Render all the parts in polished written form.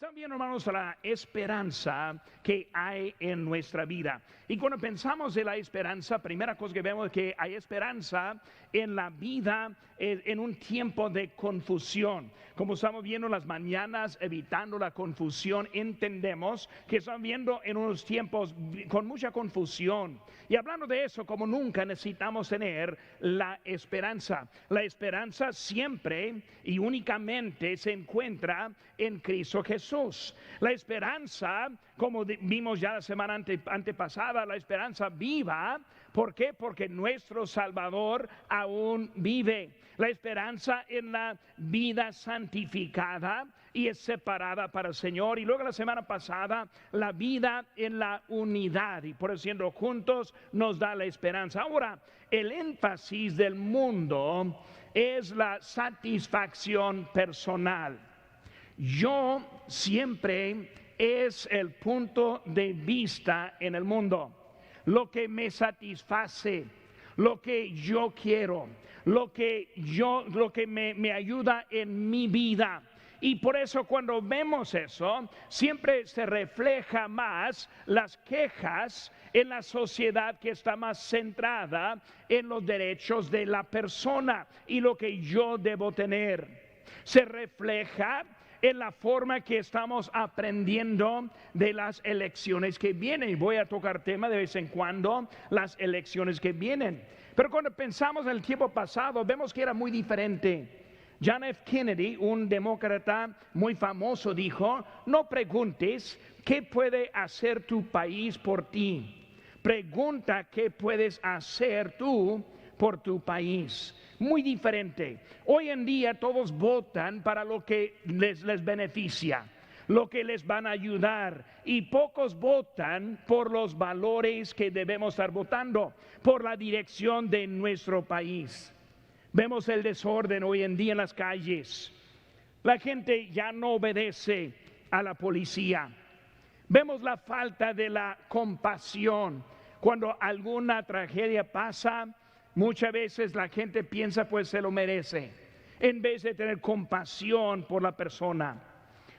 También, hermanos, la esperanza que hay en nuestra vida. Y cuando pensamos en la esperanza, primera cosa que vemos es que hay esperanza en la vida en un tiempo de confusión. Como estamos viendo en las mañanas, evitando la confusión, entendemos que estamos viendo en unos tiempos con mucha confusión. Y hablando de eso, como nunca necesitamos tener la esperanza. La esperanza siempre y únicamente se encuentra en Cristo Jesús. La esperanza, como vimos ya la semana antepasada, la esperanza viva. ¿Por qué? Porque nuestro Salvador aún vive. La esperanza en la vida santificada y es separada para el Señor. Y luego la semana pasada, la vida en la unidad. Y por eso siendo juntos nos da la esperanza. Ahora, el énfasis del mundo es la satisfacción personal. Yo siempre es el punto de vista en el mundo. Lo que me satisface, lo que yo quiero, lo que me ayuda en mi vida. Y por eso cuando vemos eso, siempre se refleja más las quejas en la sociedad que está más centrada en los derechos de la persona y lo que yo debo tener. Se refleja en la forma que estamos aprendiendo de las elecciones que vienen. Y voy a tocar tema de vez en cuando, las elecciones que vienen. Pero cuando pensamos en el tiempo pasado, vemos que era muy diferente. John F. Kennedy, un demócrata muy famoso, dijo: no preguntes qué puede hacer tu país por ti. Pregunta qué puedes hacer tú por tu país. Muy diferente. Hoy en día todos votan para lo que les beneficia, lo que les van a ayudar, y pocos votan por los valores que debemos estar votando, por la dirección de nuestro país. Vemos el desorden hoy en día en las calles. La gente ya no obedece a la policía. Vemos la falta de la compasión. Cuando alguna tragedia pasa, muchas veces la gente piensa pues se lo merece, en vez de tener compasión por la persona.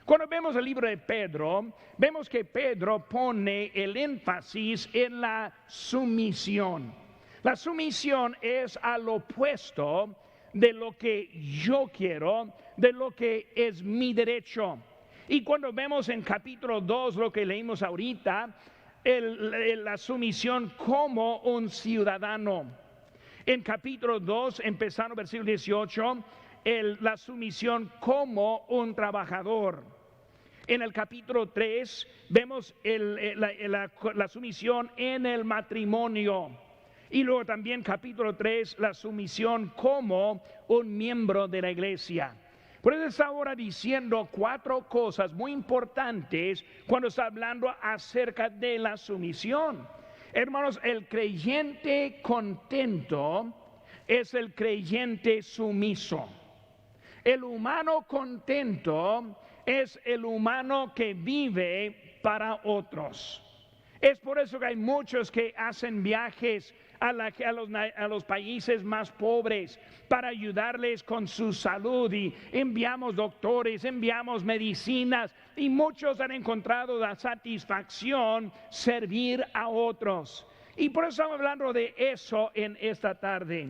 Cuando vemos el libro de Pedro, vemos que Pedro pone el énfasis en la sumisión. La sumisión es al opuesto de lo que yo quiero, de lo que es mi derecho. Y cuando vemos en capítulo 2 lo que leímos ahorita, la sumisión como un ciudadano. En capítulo 2, empezando versículo 18, la sumisión como un trabajador. En el capítulo 3 vemos la sumisión en el matrimonio. Y luego también capítulo 3, la sumisión como un miembro de la iglesia. Por eso está ahora diciendo 4 cosas muy importantes cuando está hablando acerca de la sumisión. Hermanos, el creyente contento es el creyente sumiso. El humano contento es el humano que vive para otros. Es por eso que hay muchos que hacen viajes a los países más pobres para ayudarles con su salud, y enviamos doctores, enviamos medicinas, y muchos han encontrado la satisfacción servir a otros. Y por eso estamos hablando de eso en esta tarde.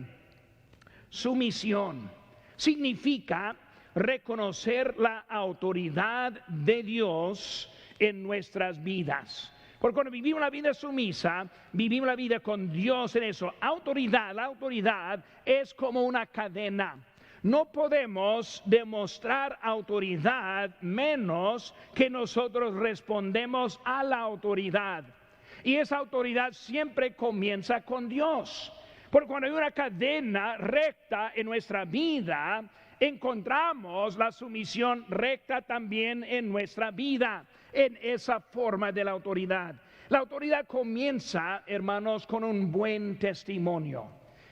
Sumisión significa reconocer la autoridad de Dios en nuestras vidas. Porque cuando vivimos la vida sumisa, vivimos la vida con Dios en eso. La autoridad es como una cadena. No podemos demostrar autoridad menos que nosotros respondemos a la autoridad. Y esa autoridad siempre comienza con Dios. Porque cuando hay una cadena recta en nuestra vida, encontramos la sumisión recta también en nuestra vida, en esa forma de la autoridad. La autoridad comienza, hermanos, con un buen testimonio.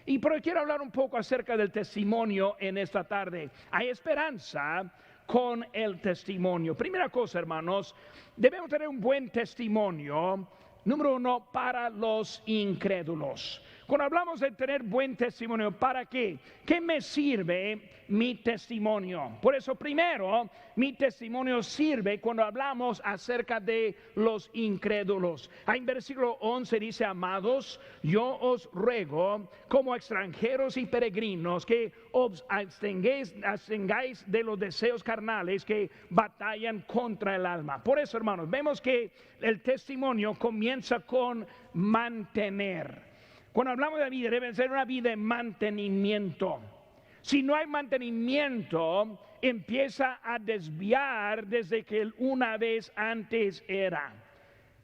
Y pero quiero hablar un poco acerca del testimonio en esta tarde. Hay esperanza con el testimonio. Primera cosa, hermanos, debemos tener un buen testimonio. Número 1, para los incrédulos. Cuando hablamos de tener buen testimonio, ¿para qué? ¿Qué me sirve mi testimonio? Por eso, primero, mi testimonio sirve cuando hablamos acerca de los incrédulos. Ahí en versículo 11 dice: amados, yo os ruego, como extranjeros y peregrinos, que os abstengáis de los deseos carnales que batallan contra el alma. Por eso, hermanos, vemos que el testimonio comienza con mantener. Cuando hablamos de vida, debe ser una vida de mantenimiento. Si no hay mantenimiento, empieza a desviar desde que una vez antes era.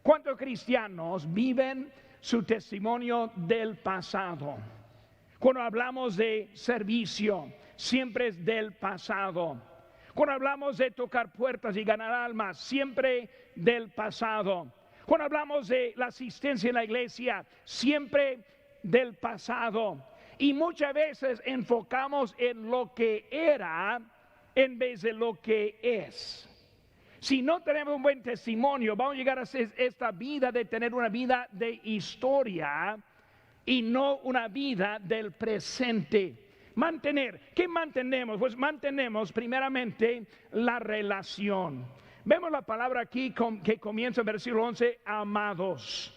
¿Cuántos cristianos viven su testimonio del pasado? Cuando hablamos de servicio, siempre es del pasado. Cuando hablamos de tocar puertas y ganar almas, siempre del pasado. Cuando hablamos de la asistencia en la iglesia, siempre del pasado. Y muchas veces enfocamos en lo que era en vez de lo que es. Si no tenemos un buen testimonio, vamos a llegar a esta vida de tener una vida de historia y no una vida del presente. Mantener, ¿qué mantenemos? Pues mantenemos primeramente la relación. Vemos la palabra aquí que comienza en versículo 11, amados.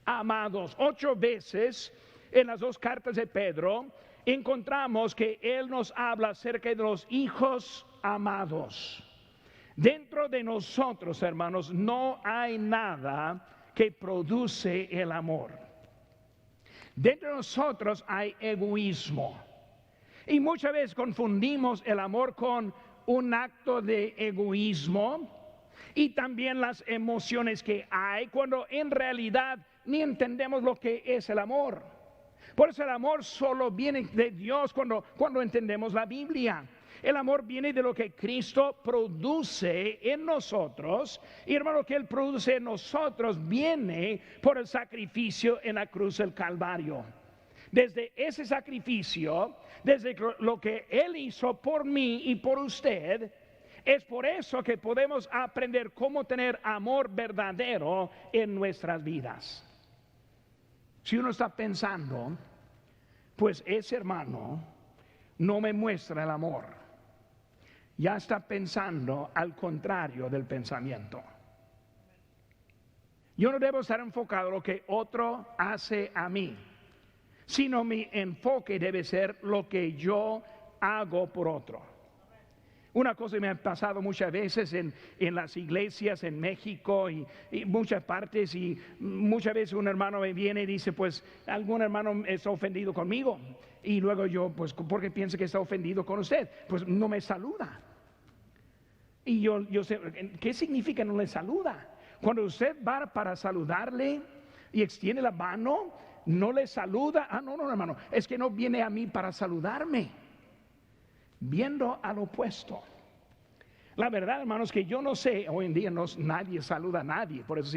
Amados, 8 veces en las 2 cartas de Pedro encontramos que él nos habla acerca de los hijos amados. Dentro de nosotros, hermanos, no hay nada que produce el amor. Dentro de nosotros hay egoísmo. Y muchas veces confundimos el amor con un acto de egoísmo y también las emociones que hay, cuando en realidad ni entendemos lo que es el amor. Por eso el amor solo viene de Dios cuando entendemos la Biblia. El amor viene de lo que Cristo produce en nosotros. Y hermano, lo que Él produce en nosotros viene por el sacrificio en la cruz del Calvario. Desde ese sacrificio, desde lo que Él hizo por mí y por usted, es por eso que podemos aprender cómo tener amor verdadero en nuestras vidas. Si uno está pensando, pues ese hermano no me muestra el amor, ya está pensando al contrario del pensamiento. Yo no debo estar enfocado en lo que otro hace a mí, sino mi enfoque debe ser lo que yo hago por otro. Una cosa que me ha pasado muchas veces en las iglesias en México y muchas partes, y muchas veces un hermano me viene y dice, pues algún hermano está ofendido conmigo, y luego yo, pues ¿por qué piensa que está ofendido con usted? Pues no me saluda. Y yo sé, ¿qué significa no le saluda? Cuando usted va para saludarle y extiende la mano, no le saluda. No, hermano, es que no viene a mí para saludarme. Viendo al opuesto. La verdad, hermanos, que yo no sé, hoy en día nadie saluda a nadie. Por eso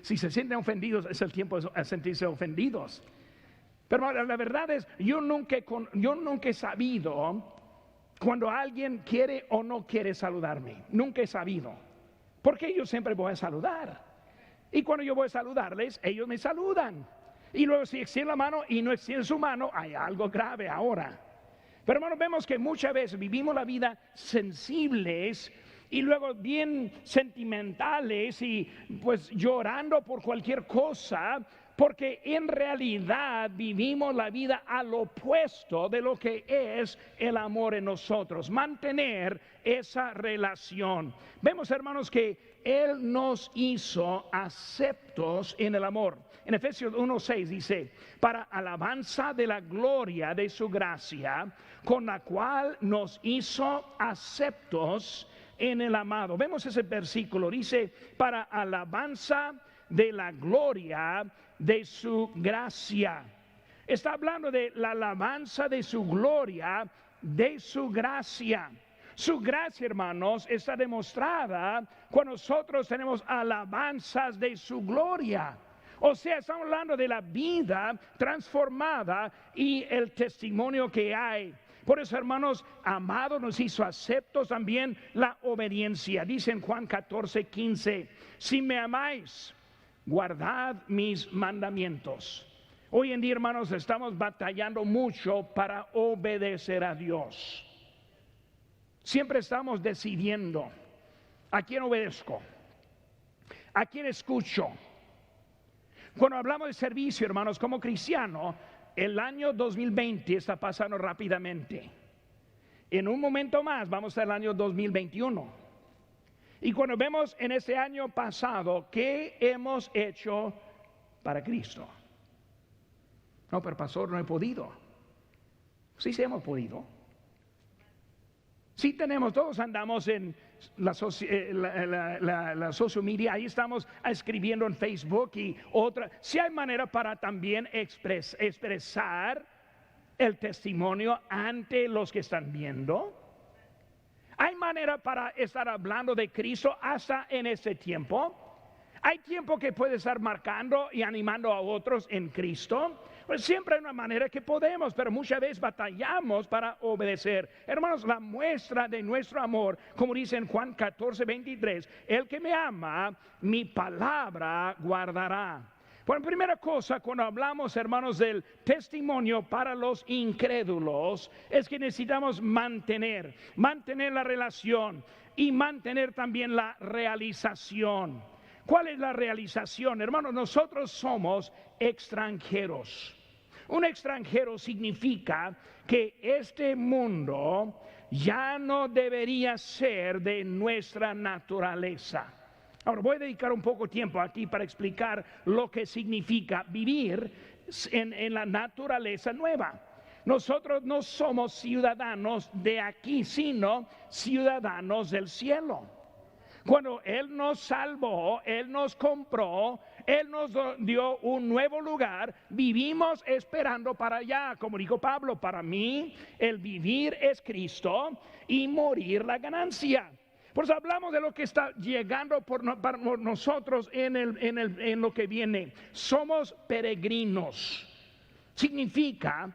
si se sienten ofendidos, es el tiempo de sentirse ofendidos. Pero la verdad es, yo nunca he sabido cuando alguien quiere o no quiere saludarme. Nunca he sabido. Porque yo siempre voy a saludar. Y cuando yo voy a saludarles, ellos me saludan. Y luego si extiende la mano y no extiende su mano, hay algo grave ahora. Pero hermanos, vemos que muchas veces vivimos la vida sensibles y luego bien sentimentales y pues llorando por cualquier cosa, porque en realidad vivimos la vida al opuesto de lo que es el amor en nosotros. Mantener esa relación. Vemos, hermanos, que Él nos hizo aceptos en el amor. En Efesios 1:6 dice, para alabanza de la gloria de su gracia, con la cual nos hizo aceptos en el amado. Vemos ese versículo, dice, para alabanza de la gloria de su gracia. Está hablando de la alabanza de su gloria, de su gracia. Su gracia, hermanos, está demostrada cuando nosotros tenemos alabanzas de su gloria. O sea, estamos hablando de la vida transformada y el testimonio que hay. Por eso, hermanos, amados, nos hizo aceptos también la obediencia. Dice en Juan 14:15, si me amáis, guardad mis mandamientos. Hoy en día, hermanos, estamos batallando mucho para obedecer a Dios. Siempre estamos decidiendo a quién obedezco, a quién escucho. Cuando hablamos de servicio, hermanos, como cristiano, el año 2020 está pasando rápidamente. En un momento más vamos al año 2021. Y cuando vemos en este año pasado, ¿qué hemos hecho para Cristo? No, pero pastor, no he podido. Sí, sí hemos podido. Sí tenemos, todos andamos en la social media, ahí estamos escribiendo en Facebook y otra. Si hay manera para también expresar el testimonio ante los que están viendo. Hay manera para estar hablando de Cristo hasta en este tiempo. Hay tiempo que puede estar marcando y animando a otros en Cristo. Pues siempre hay una manera que podemos, pero muchas veces batallamos para obedecer. Hermanos, la muestra de nuestro amor, como dice en Juan 14:23, el que me ama, mi palabra guardará. Bueno, primera cosa, cuando hablamos, hermanos, del testimonio para los incrédulos, es que necesitamos mantener la relación y mantener también la realización. ¿Cuál es la realización? Hermanos, nosotros somos extranjeros. Un extranjero significa que este mundo ya no debería ser de nuestra naturaleza. Ahora voy a dedicar un poco de tiempo aquí para explicar lo que significa vivir en la naturaleza nueva. Nosotros no somos ciudadanos de aquí, sino ciudadanos del cielo. Cuando Él nos salvó, Él nos compró, Él nos dio un nuevo lugar, vivimos esperando para allá. Como dijo Pablo, para mí el vivir es Cristo y morir la ganancia. Por eso hablamos de lo que está llegando para nosotros en lo que viene. Somos peregrinos. Significa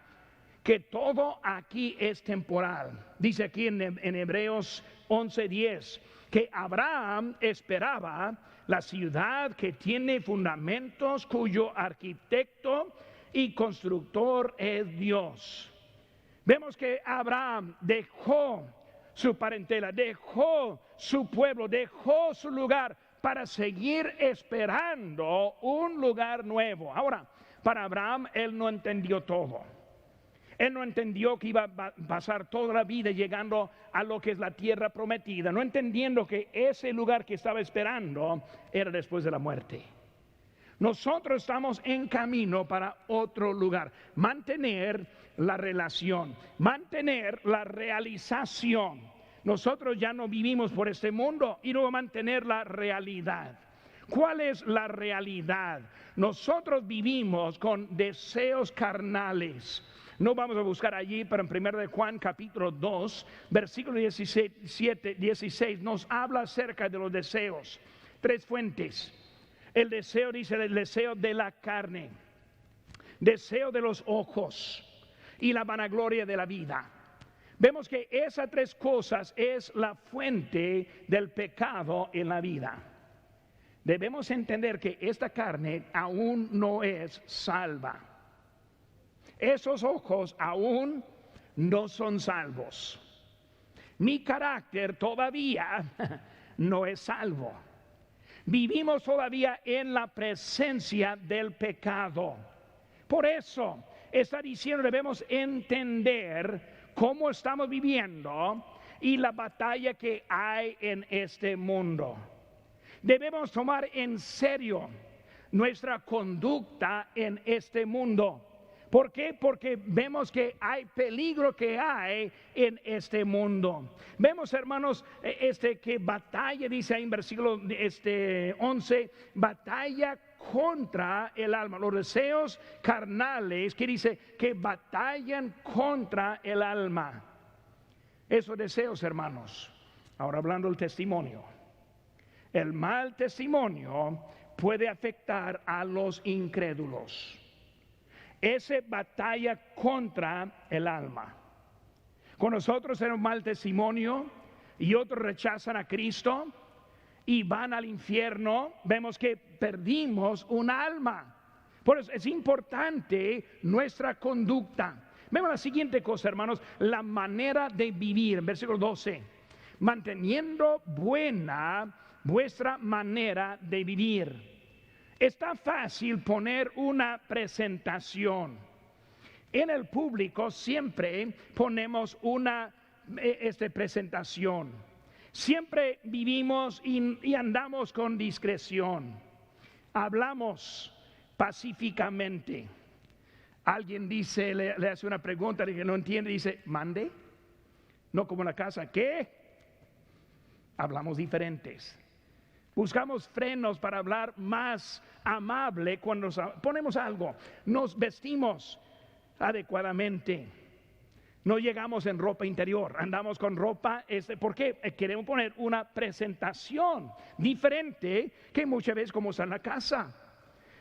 que todo aquí es temporal. Dice aquí en Hebreos 11:10 que Abraham esperaba la ciudad que tiene fundamentos, cuyo arquitecto y constructor es Dios. Vemos que Abraham dejó su parentela, dejó su pueblo, dejó su lugar para seguir esperando un lugar nuevo. Ahora, para Abraham, él no entendió todo. Él no entendió que iba a pasar toda la vida llegando a lo que es la tierra prometida, no entendiendo que ese lugar que estaba esperando era después de la muerte. Nosotros estamos en camino para otro lugar. Mantener la relación, mantener la realización. Nosotros ya no vivimos por este mundo y no mantener la realidad. ¿Cuál es la realidad? Nosotros vivimos con deseos carnales. No vamos a buscar allí, pero en 1 de Juan capítulo 2, versículo 16 nos habla acerca de los deseos. 3 fuentes. El deseo, dice, el deseo de la carne, deseo de los ojos y la vanagloria de la vida. Vemos que esas 3 cosas es la fuente del pecado en la vida. Debemos entender que esta carne aún no es salva. Esos ojos aún no son salvos. Mi carácter todavía no es salvo. Vivimos todavía en la presencia del pecado. Por eso está diciendo, debemos entender cómo estamos viviendo y la batalla que hay en este mundo. Debemos tomar en serio nuestra conducta en este mundo. ¿Por qué? Porque vemos que hay peligro que hay en este mundo. Vemos, hermanos, que batalla, dice ahí en versículo 11, batalla contra el alma. Los deseos carnales, que dice que batallan contra el alma. Esos deseos, hermanos. Ahora hablando del testimonio. El mal testimonio puede afectar a los incrédulos. Esa batalla contra el alma. Con nosotros tenemos mal testimonio y otros rechazan a Cristo y van al infierno. Vemos que perdimos un alma. Por eso es importante nuestra conducta. Vemos la siguiente cosa, hermanos, la manera de vivir, en versículo 12, manteniendo buena vuestra manera de vivir. Está fácil poner una presentación. En el público siempre ponemos una presentación. Siempre vivimos y andamos con discreción. Hablamos pacíficamente. Alguien dice, le hace una pregunta que no entiende, dice, mande. No como en la casa, ¿qué? Hablamos diferentes. Buscamos frenos para hablar más amable cuando ponemos algo. Nos vestimos adecuadamente. No llegamos en ropa interior, andamos con ropa, ¿por qué? Queremos poner una presentación diferente que muchas veces como está en la casa.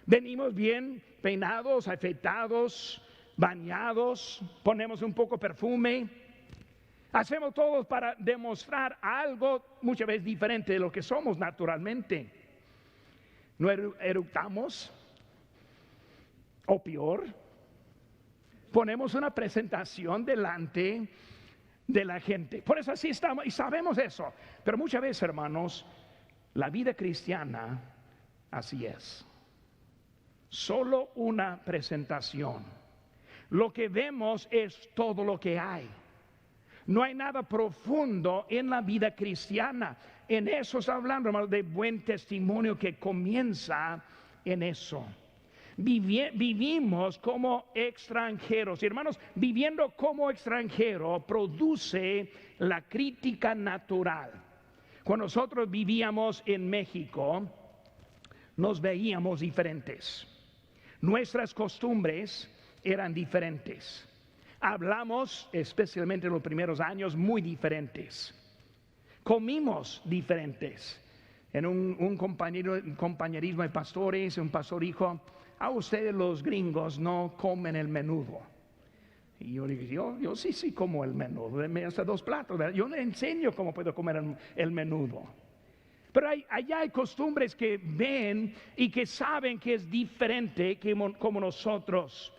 Venimos bien peinados, afeitados, bañados, ponemos un poco de perfume. Hacemos todo para demostrar algo muchas veces diferente de lo que somos naturalmente. No eructamos, o peor, ponemos una presentación delante de la gente. Por eso así estamos y sabemos eso. Pero muchas veces, hermanos, la vida cristiana así es. Solo una presentación. Lo que vemos es todo lo que hay. No hay nada profundo en la vida cristiana. En eso está hablando, hermanos, de buen testimonio que comienza en eso. Vivimos como extranjeros. Y hermanos, viviendo como extranjero produce la crítica natural. Cuando nosotros vivíamos en México, nos veíamos diferentes. Nuestras costumbres eran diferentes. Hablamos, especialmente en los primeros años, muy diferentes. Comimos diferentes. En un compañerismo de pastores, un pastor dijo, a ustedes los gringos no comen el menudo. Y yo digo, yo sí como el menudo, me hasta 2 platos, ¿verdad? Yo le enseño cómo puedo comer el menudo. Pero allá hay costumbres que ven y que saben que es diferente como nosotros.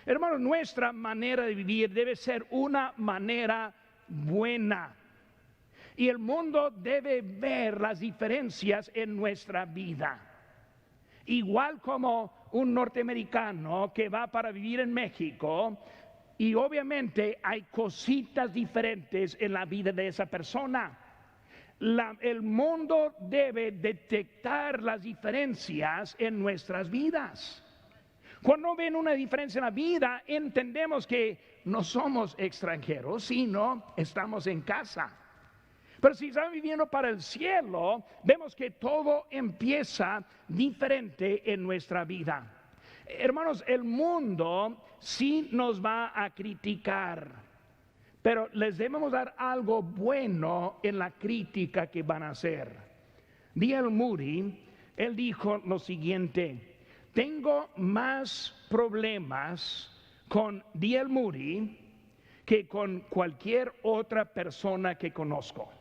Hermanos, nuestra manera de vivir debe ser una manera buena. Y el mundo debe ver las diferencias en nuestra vida. Igual como un norteamericano que va para vivir en México, y obviamente hay cositas diferentes en la vida de esa persona. El mundo debe detectar las diferencias en nuestras vidas. Cuando ven una diferencia en la vida, entendemos que no somos extranjeros, sino estamos en casa. Pero si estamos viviendo para el cielo, vemos que todo empieza diferente en nuestra vida. Hermanos, el mundo sí nos va a criticar, pero les debemos dar algo bueno en la crítica que van a hacer. D.L. Moody, él dijo lo siguiente: tengo más problemas con D.L. Moody que con cualquier otra persona que conozco.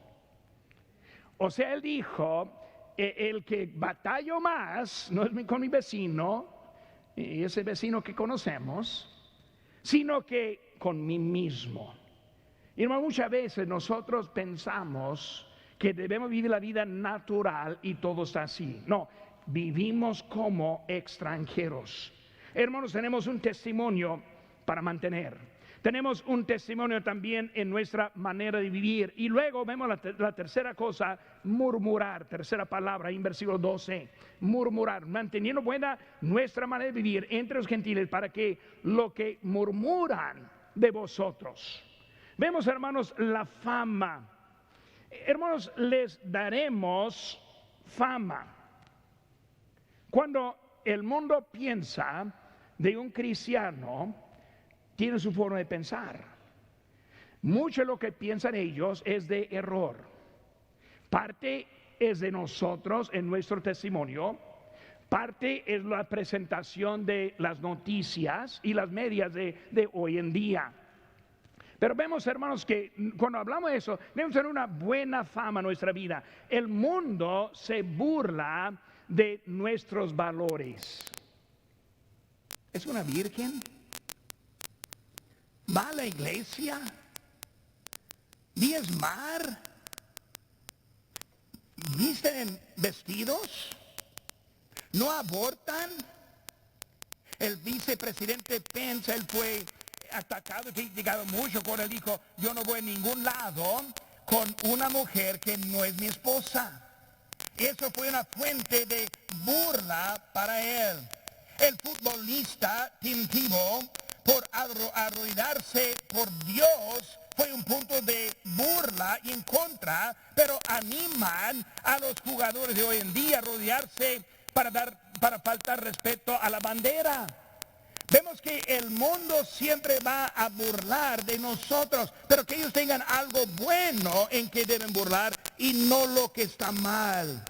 O sea, él dijo, el que batallo más no es con mi vecino, y ese vecino que conocemos, sino que con mí mismo. Y hermano, muchas veces nosotros pensamos que debemos vivir la vida natural y todo está así. No, vivimos como extranjeros. Hermanos, tenemos un testimonio para mantener. Tenemos un testimonio también en nuestra manera de vivir. Y luego vemos la tercera cosa, murmurar. Tercera palabra en versículo 12. Murmurar, manteniendo buena nuestra manera de vivir entre los gentiles, para que lo que murmuran de vosotros. Vemos, hermanos, la fama. Hermanos, les daremos fama. Cuando el mundo piensa de un cristiano, tiene su forma de pensar. Mucho de lo que piensan ellos es de error. Parte es de nosotros en nuestro testimonio. Parte es la presentación de las noticias y las medias de hoy en día. Pero vemos, hermanos, que cuando hablamos de eso, debemos tener una buena fama en nuestra vida. El mundo se burla de nuestros valores. ¿Es una virgen? ¿Va a la iglesia? ¿Diezmar? ¿Visten vestidos? ¿No abortan? El vicepresidente Pence, él fue atacado y criticado mucho cuando él dijo, yo no voy a ningún lado con una mujer que no es mi esposa. Eso fue una fuente de burla para él. El futbolista Tim Tebow, por arrodillarse por Dios, fue un punto de burla y en contra, pero animan a los jugadores de hoy en día a arrodillarse para faltar respeto a la bandera. Vemos que el mundo siempre va a burlar de nosotros, pero que ellos tengan algo bueno en que deben burlar y no lo que está mal.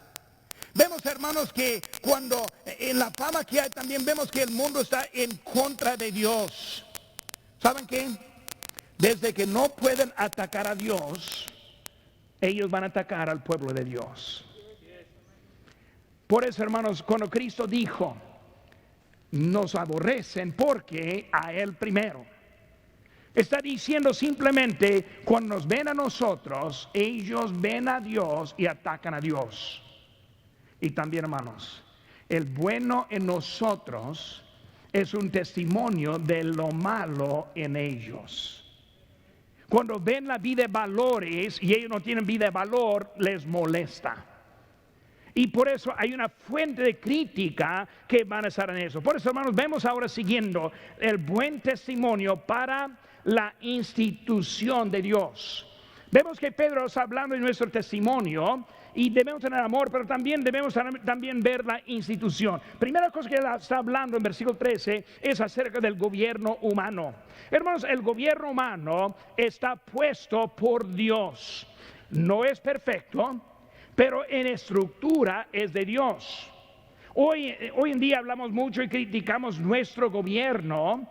Vemos, hermanos, que cuando en la fama que hay también vemos que el mundo está en contra de Dios. ¿Saben qué? Desde que no pueden atacar a Dios, ellos van a atacar al pueblo de Dios. Por eso, hermanos, cuando Cristo dijo, nos aborrecen porque a Él primero, está diciendo simplemente, cuando nos ven a nosotros, ellos ven a Dios y atacan a Dios. Y también, hermanos, el bueno en nosotros es un testimonio de lo malo en ellos. Cuando ven la vida de valores y ellos no tienen vida de valor, les molesta. Y por eso hay una fuente de crítica que van a estar en eso. Por eso, hermanos, vemos ahora siguiendo el buen testimonio para la institución de Dios. Vemos que Pedro está hablando de nuestro testimonio y debemos tener amor, pero también debemos también ver la institución. Primera cosa que él está hablando en versículo 13 es acerca del gobierno humano. Hermanos, el gobierno humano está puesto por Dios. No es perfecto, pero en estructura es de Dios. Hoy en día hablamos mucho y criticamos nuestro gobierno,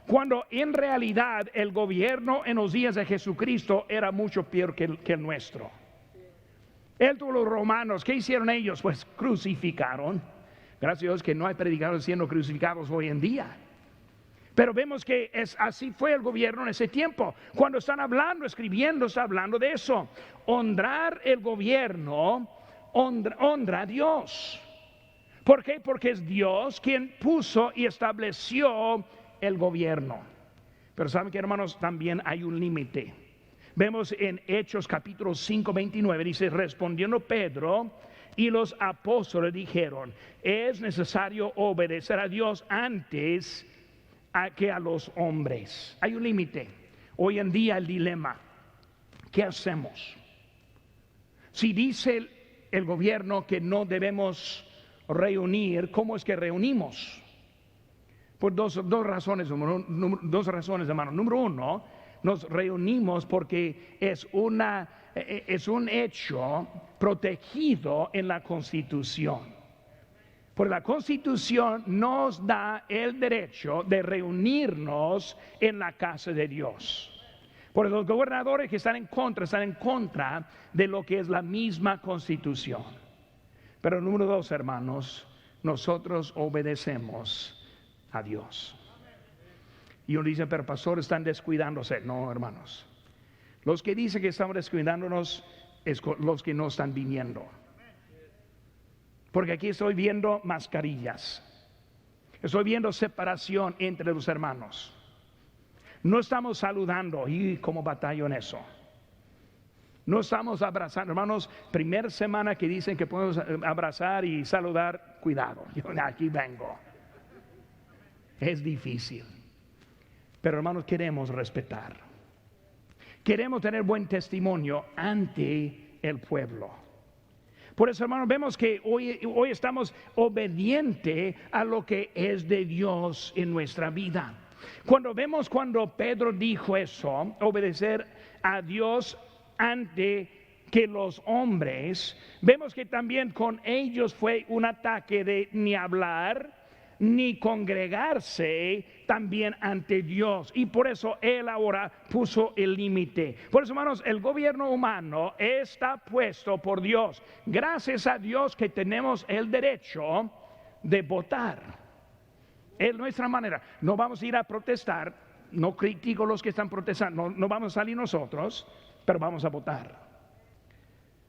cuando en realidad el gobierno en los días de Jesucristo era mucho peor que el nuestro. Él tuvo los romanos, ¿qué hicieron ellos? Pues crucificaron. Gracias a Dios que no hay predicadores siendo crucificados hoy en día. Pero vemos que así fue el gobierno en ese tiempo. Cuando están hablando, escribiendo, está hablando de eso. Honrar el gobierno, honra a Dios. ¿Por qué? Porque es Dios quien puso y estableció el gobierno. Pero saben que, hermanos, también hay un límite. Vemos en Hechos capítulo 5, 29, dice, respondiendo Pedro y los apóstoles dijeron, es necesario obedecer a Dios antes que a los hombres. Hay un límite. Hoy en día el dilema, ¿qué hacemos? Si dice el gobierno que no debemos reunir, ¿cómo es que reunimos? Por dos razones, hermano. Número uno, nos reunimos porque es un hecho protegido en la Constitución. Porque la Constitución nos da el derecho de reunirnos en la casa de Dios. Por los gobernadores que están en contra de lo que es la misma Constitución. Pero número dos, hermanos, nosotros obedecemos a Dios. Y uno dice, pero pastor, están descuidándose. No, hermanos. Los que dicen que estamos descuidándonos es los que no están viniendo. Porque aquí estoy viendo mascarillas. Estoy viendo separación entre los hermanos. No estamos saludando. Y cómo batallo en eso. No estamos abrazando. Hermanos, primera semana que dicen que podemos abrazar y saludar, cuidado. Yo aquí vengo. Es difícil. Pero, hermanos, queremos respetar. Queremos tener buen testimonio ante el pueblo. Por eso, hermanos, vemos que hoy estamos obedientes a lo que es de Dios en nuestra vida. Cuando Pedro dijo eso, obedecer a Dios ante que los hombres, vemos que también con ellos fue un ataque de ni hablar, ni congregarse también ante Dios. Y por eso Él ahora puso el límite. Por eso, hermanos, el gobierno humano está puesto por Dios. Gracias a Dios que tenemos el derecho de votar. Es nuestra manera. No vamos a ir a protestar. No critico a los que están protestando. No vamos a salir nosotros, pero vamos a votar.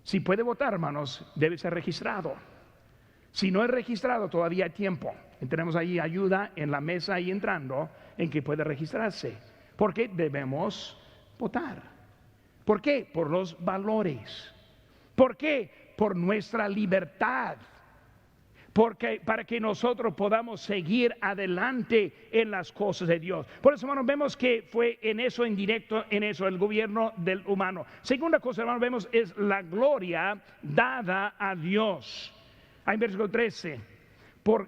Si puede votar, hermanos, debe ser registrado. Si no es registrado, todavía hay tiempo. Y tenemos ahí ayuda en la mesa ahí entrando en que puede registrarse. Porque debemos votar. ¿Por qué? Por los valores. ¿Por qué? Por nuestra libertad. Porque para que nosotros podamos seguir adelante en las cosas de Dios. Por eso, hermanos, vemos que fue en eso, en directo, en eso, el gobierno del humano. Segunda cosa, hermanos, vemos es la gloria dada a Dios. Ahí en versículo 13. Por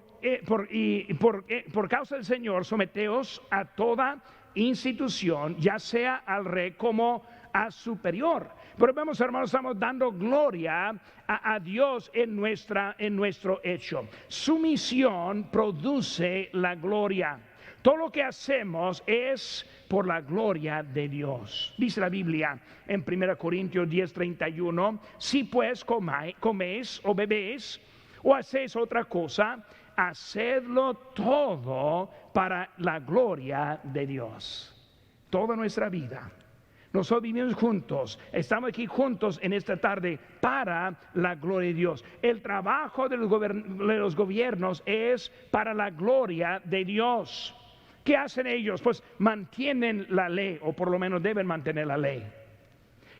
causa del Señor, someteos a toda institución, ya sea al rey como a superior. Pero vemos, hermanos, estamos dando gloria a Dios en nuestro hecho. Sumisión produce la gloria. Todo lo que hacemos es por la gloria de Dios. Dice la Biblia en 1 Corintios 10:31, si pues coméis o bebéis o hacéis otra cosa, hacedlo todo para la gloria de Dios. Toda nuestra vida. Nosotros vivimos juntos, estamos aquí juntos en esta tarde para la gloria de Dios. El trabajo de los gobiernos es para la gloria de Dios. ¿Qué hacen ellos? Pues mantienen la ley, o por lo menos deben mantener la ley.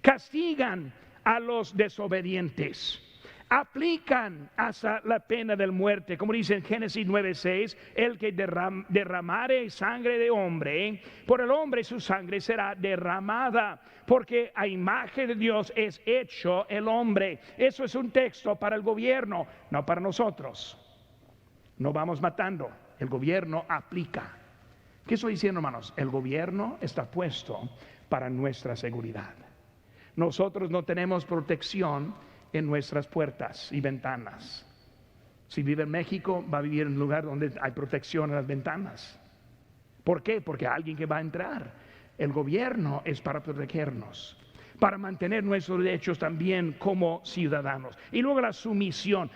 Castigan a los desobedientes. Aplican hasta la pena de muerte, como dice en Génesis 9:6, el que derramare sangre de hombre, por el hombre su sangre será derramada, porque a imagen de Dios es hecho el hombre. Eso es un texto para el gobierno, no para nosotros. No vamos matando, el gobierno aplica. ¿Qué estoy diciendo, hermanos? El gobierno está puesto para nuestra seguridad. Nosotros no tenemos protección en nuestras puertas y ventanas. Si vive en México, va a vivir en un lugar donde hay protección en las ventanas. ¿Por qué? Porque hay alguien que va a entrar. El gobierno es para protegernos, para mantener nuestros derechos también como ciudadanos. Y luego la sumisión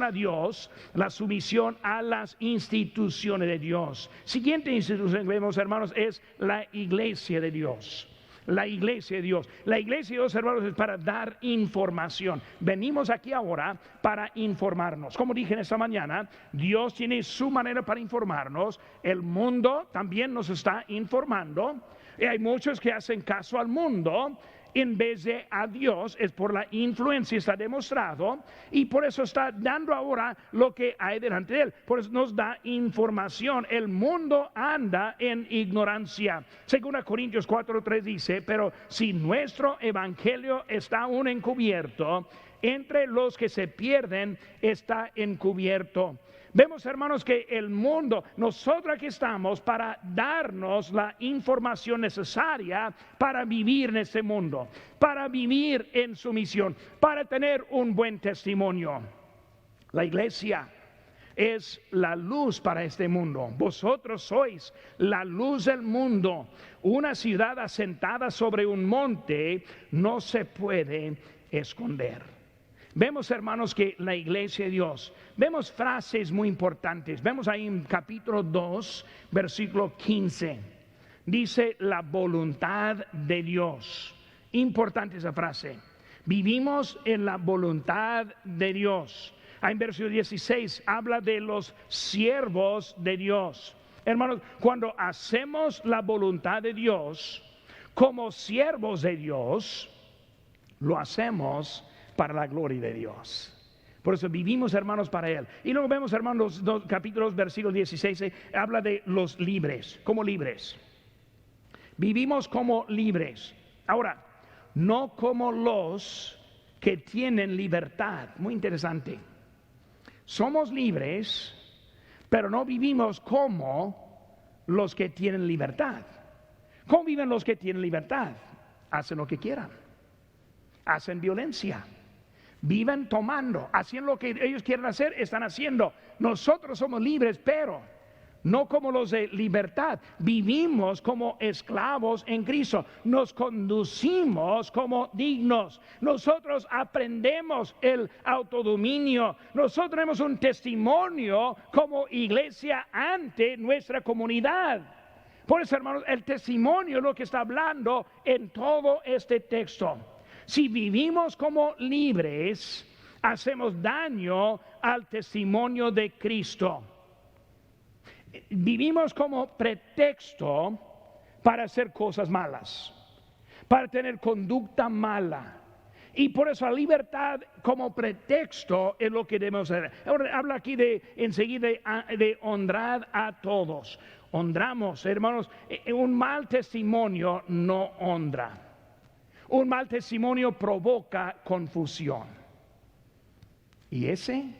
a Dios, la sumisión a las instituciones de Dios. Siguiente institución que vemos, hermanos, es la iglesia de Dios. La iglesia de Dios. La iglesia de Dios, hermanos, es para dar información. Venimos aquí ahora para informarnos. Como dije en esta mañana, Dios tiene su manera para informarnos. El mundo también nos está informando. Y hay muchos que hacen caso al mundo en vez de a Dios. Es por la influencia, está demostrado, y por eso está dando ahora lo que hay delante de él. Por eso nos da información. El mundo anda en ignorancia. Según Corintios 4:3 dice, pero si nuestro evangelio está aún encubierto, entre los que se pierden está encubierto. Vemos, hermanos, que el mundo, nosotros aquí estamos para darnos la información necesaria para vivir en este mundo, para vivir en sumisión, para tener un buen testimonio. La iglesia es la luz para este mundo. Vosotros sois la luz del mundo. Una ciudad asentada sobre un monte no se puede esconder. Vemos, hermanos, que la iglesia de Dios, vemos frases muy importantes. Vemos ahí en capítulo 2, versículo 15. Dice la voluntad de Dios. Importante esa frase. Vivimos en la voluntad de Dios. Ahí en versículo 16 habla de los siervos de Dios. Hermanos, cuando hacemos la voluntad de Dios como siervos de Dios, lo hacemos para la gloria de Dios. Por eso vivimos, hermanos, para Él. Y luego vemos, hermanos, capítulos, versículo 16, habla de los libres, como libres. Vivimos como libres. Ahora, no como los que tienen libertad. Muy interesante. Somos libres, pero no vivimos como los que tienen libertad. ¿Cómo viven los que tienen libertad? Hacen lo que quieran. Hacen violencia. Viven tomando, haciendo lo que ellos quieren hacer, están haciendo. Nosotros somos libres, pero no como los de libertad. Vivimos como esclavos en Cristo. Nos conducimos como dignos. Nosotros aprendemos el autodominio. Nosotros tenemos un testimonio como iglesia ante nuestra comunidad. Por eso, hermanos, el testimonio es lo que está hablando en todo este texto. Si vivimos como libres, hacemos daño al testimonio de Cristo. Vivimos como pretexto para hacer cosas malas, para tener conducta mala. Y por eso la libertad como pretexto es lo que debemos hacer. Ahora habla aquí enseguida de honrar a todos. Honramos, hermanos, un mal testimonio no honra. Un mal testimonio provoca confusión. ¿Y ese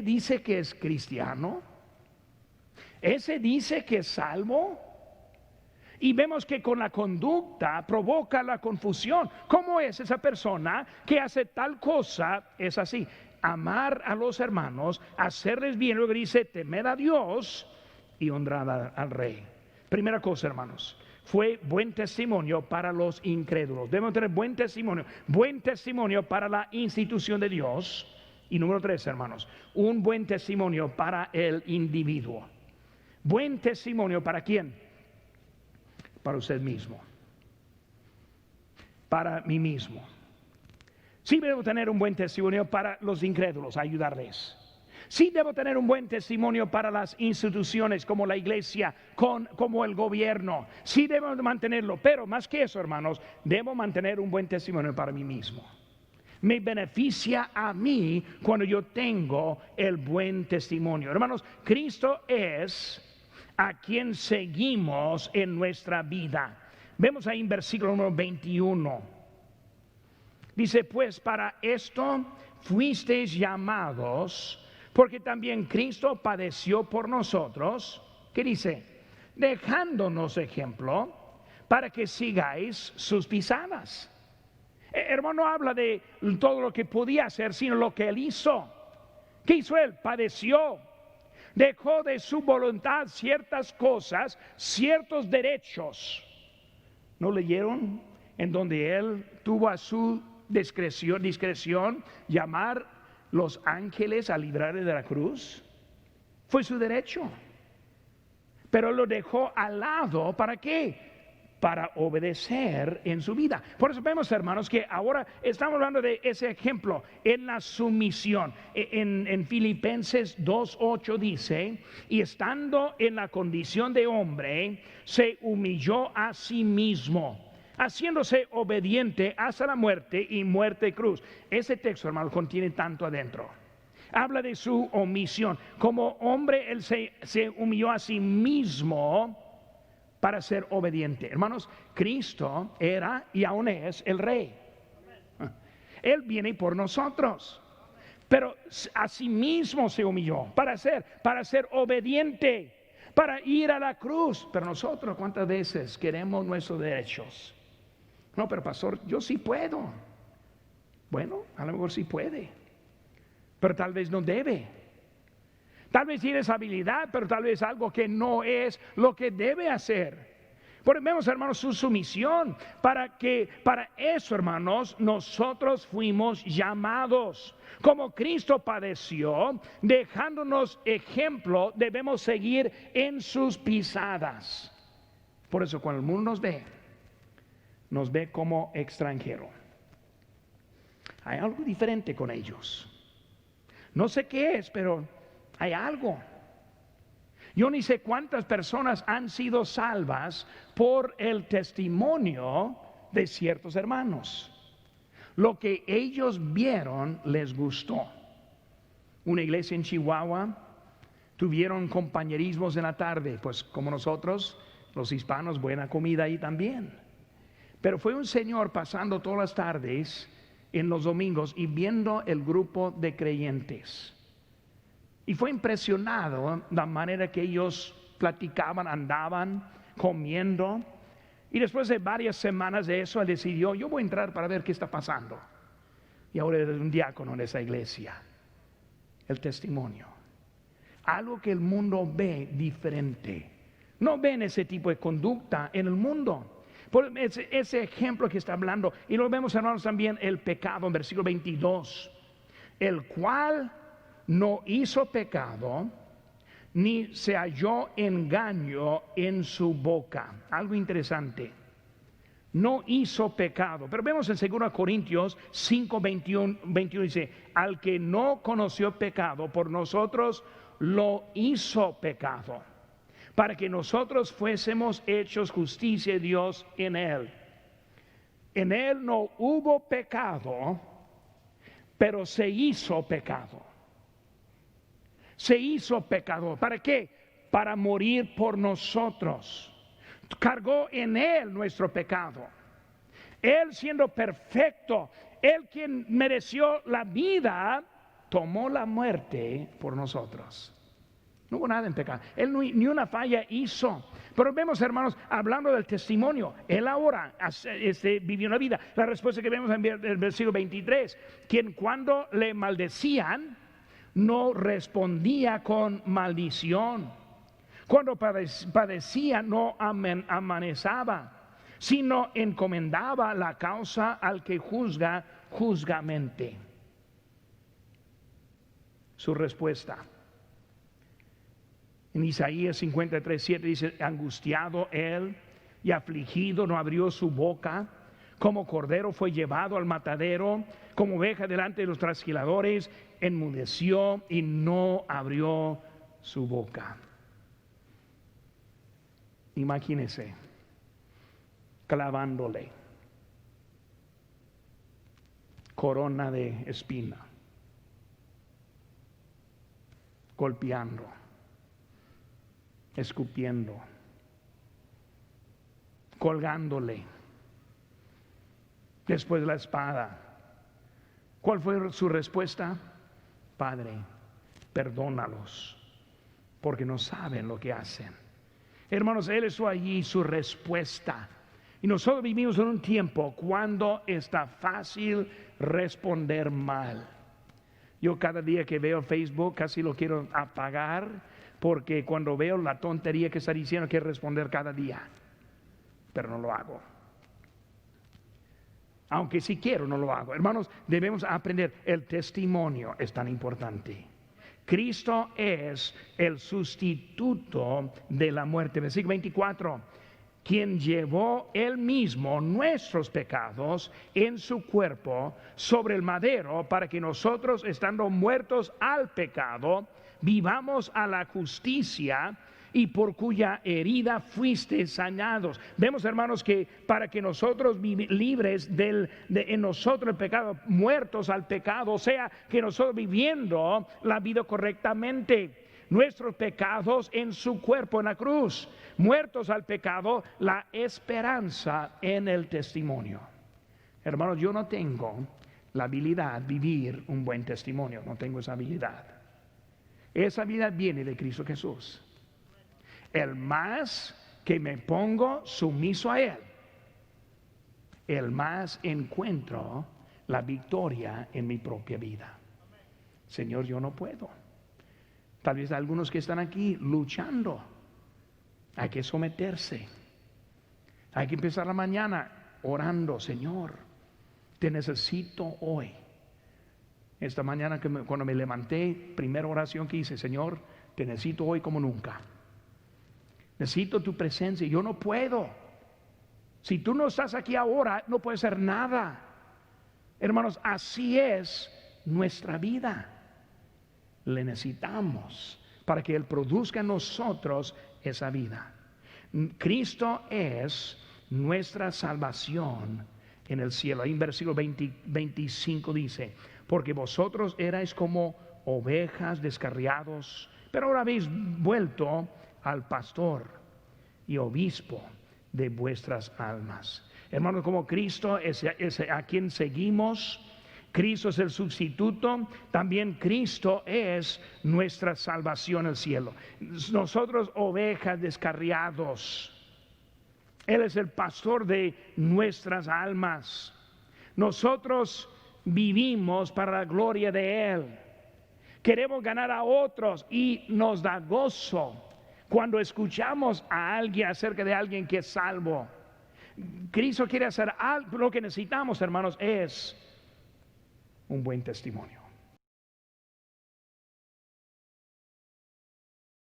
dice que es cristiano? ¿Ese dice que es salvo? Y vemos que con la conducta provoca la confusión. ¿Cómo es esa persona que hace tal cosa? Es así: amar a los hermanos, hacerles bien. Luego dice: temer a Dios y honrar al rey. Primera cosa, hermanos, fue buen testimonio para los incrédulos. Debemos tener buen testimonio para la institución de Dios. Y número 3, hermanos, un buen testimonio para el individuo. Buen testimonio ¿para quién? Para usted mismo, para mí mismo. Sí debo tener un buen testimonio para los incrédulos, ayudarles. Sí debo tener un buen testimonio para las instituciones como la iglesia, como el gobierno. Sí debo mantenerlo, pero más que eso, hermanos, debo mantener un buen testimonio para mí mismo. Me beneficia a mí cuando yo tengo el buen testimonio. Hermanos, Cristo es a quien seguimos en nuestra vida. Vemos ahí en versículo número 21. Dice: pues para esto fuisteis llamados, porque también Cristo padeció por nosotros. ¿Qué dice? Dejándonos ejemplo para que sigáis sus pisadas. Hermano, habla de todo lo que podía hacer, sino lo que él hizo. ¿Qué hizo él? Padeció. Dejó de su voluntad ciertas cosas, ciertos derechos. ¿No leyeron? En donde él tuvo a su discreción llamar los ángeles a librarle de la cruz. Fue su derecho. Pero lo dejó al lado. ¿Para qué? Para obedecer en su vida. Por eso vemos, hermanos, que ahora estamos hablando de ese ejemplo en la sumisión. En Filipenses 2:8 dice: y estando en la condición de hombre, se humilló a sí mismo, haciéndose obediente hasta la muerte y muerte de cruz. Ese texto, hermano, contiene tanto adentro. Habla de su omisión. Como hombre, él se humilló a sí mismo para ser obediente. Hermanos, Cristo era y aún es el Rey. Él viene por nosotros, pero a sí mismo se humilló para ser obediente, para ir a la cruz. Pero nosotros, ¿cuántas veces queremos nuestros derechos? No, pero pastor, yo sí puedo. Bueno, a lo mejor sí puede, pero tal vez no debe. Tal vez tienes habilidad, pero tal vez algo que no es lo que debe hacer. Por vemos, hermanos, su sumisión. Para eso, hermanos, nosotros fuimos llamados. Como Cristo padeció, dejándonos ejemplo, debemos seguir en sus pisadas. Por eso cuando el mundo nos ve como extranjero. Hay algo diferente con ellos. No sé qué es, pero hay algo. Yo ni sé cuántas personas han sido salvas por el testimonio de ciertos hermanos. Lo que ellos vieron les gustó. Una iglesia en Chihuahua tuvieron compañerismos en la tarde, pues como nosotros, los hispanos, buena comida ahí también. Pero fue un señor pasando todas las tardes en los domingos y viendo el grupo de creyentes. Y fue impresionado la manera que ellos platicaban, andaban, comiendo. Y después de varias semanas de eso, él decidió: yo voy a entrar para ver qué está pasando. Y ahora es un diácono en esa iglesia. El testimonio. algo que el mundo ve diferente. No ven ese tipo de conducta en el mundo. Por ese ejemplo que está hablando, y lo vemos, hermanos, también el pecado en versículo 22, el cual no hizo pecado, ni se halló engaño en su boca. Algo interesante. No hizo pecado. Pero vemos en 2 Corintios 5, 21 dice, al que no conoció pecado, por nosotros lo hizo pecado, para que nosotros fuésemos hechos justicia de Dios en él. En él no hubo pecado, pero se hizo pecado. Se hizo pecador. ¿Para qué? Para morir por nosotros. Cargó en él nuestro pecado. Él siendo perfecto, él quien mereció la vida, tomó la muerte por nosotros. No hubo nada en pecado. Él ni una falla hizo. Pero vemos, hermanos, hablando del testimonio, él ahora vivió una vida. La respuesta que vemos en el versículo 23, quien cuando le maldecían, no respondía con maldición. Cuando padecía, no amenazaba, sino encomendaba la causa al que juzga justamente. Su respuesta. En Isaías 53, 7 dice, angustiado él y afligido no abrió su boca, como cordero fue llevado al matadero, como oveja delante de los trasquiladores, enmudeció y no abrió su boca. Imagínese, clavándole corona de espina, golpeando, escupiendo, colgándole, después la espada. ¿Cuál fue su respuesta? Padre, perdónalos, porque no saben lo que hacen. Hermanos, él es allí su respuesta. Y nosotros vivimos en un tiempo cuando está fácil responder mal. Yo cada día que veo Facebook casi lo quiero apagar, porque cuando veo la tontería que está diciendo quiero responder cada día, pero no lo hago. Aunque si quiero, no lo hago. Hermanos, debemos aprender. El testimonio es tan importante. Cristo es el sustituto de la muerte. Versículo 24. Quien llevó él mismo nuestros pecados en su cuerpo sobre el madero, para que nosotros, estando muertos al pecado, vivamos a la justicia, y por cuya herida fuiste sanados. Vemos, hermanos, que para que nosotros libres en nosotros el pecado, muertos al pecado, o sea, que nosotros viviendo la vida correctamente, nuestros pecados en su cuerpo en la cruz, muertos al pecado, la esperanza en el testimonio. Hermanos, yo no tengo la habilidad de vivir un buen testimonio, no tengo esa habilidad. Esa habilidad viene de Cristo Jesús. El más que me pongo sumiso a él, el más encuentro la victoria en mi propia vida. Señor, yo no puedo. Tal vez algunos que están aquí luchando. Hay que someterse. Hay que empezar la mañana orando. Señor, te necesito hoy. Esta mañana cuando me levanté, primera oración que hice: Señor, te necesito hoy como nunca. Necesito tu presencia. Yo no puedo. Si tú no estás aquí ahora, no puedes hacer nada. Hermanos, así es nuestra vida. Le necesitamos para que Él produzca en nosotros esa vida. Cristo es nuestra salvación en el cielo. Ahí en versículo 25 dice: porque vosotros erais como ovejas descarriados, pero ahora habéis vuelto al pastor y obispo de vuestras almas. Hermanos, como Cristo es a quien seguimos, Cristo es el sustituto, también Cristo es nuestra salvación al cielo. Nosotros ovejas descarriados, Él es el pastor de nuestras almas. Nosotros vivimos para la gloria de Él. Queremos ganar a otros y nos da gozo cuando escuchamos a alguien acerca de alguien que es salvo. Cristo quiere hacer algo. Lo que necesitamos, hermanos, es un buen testimonio.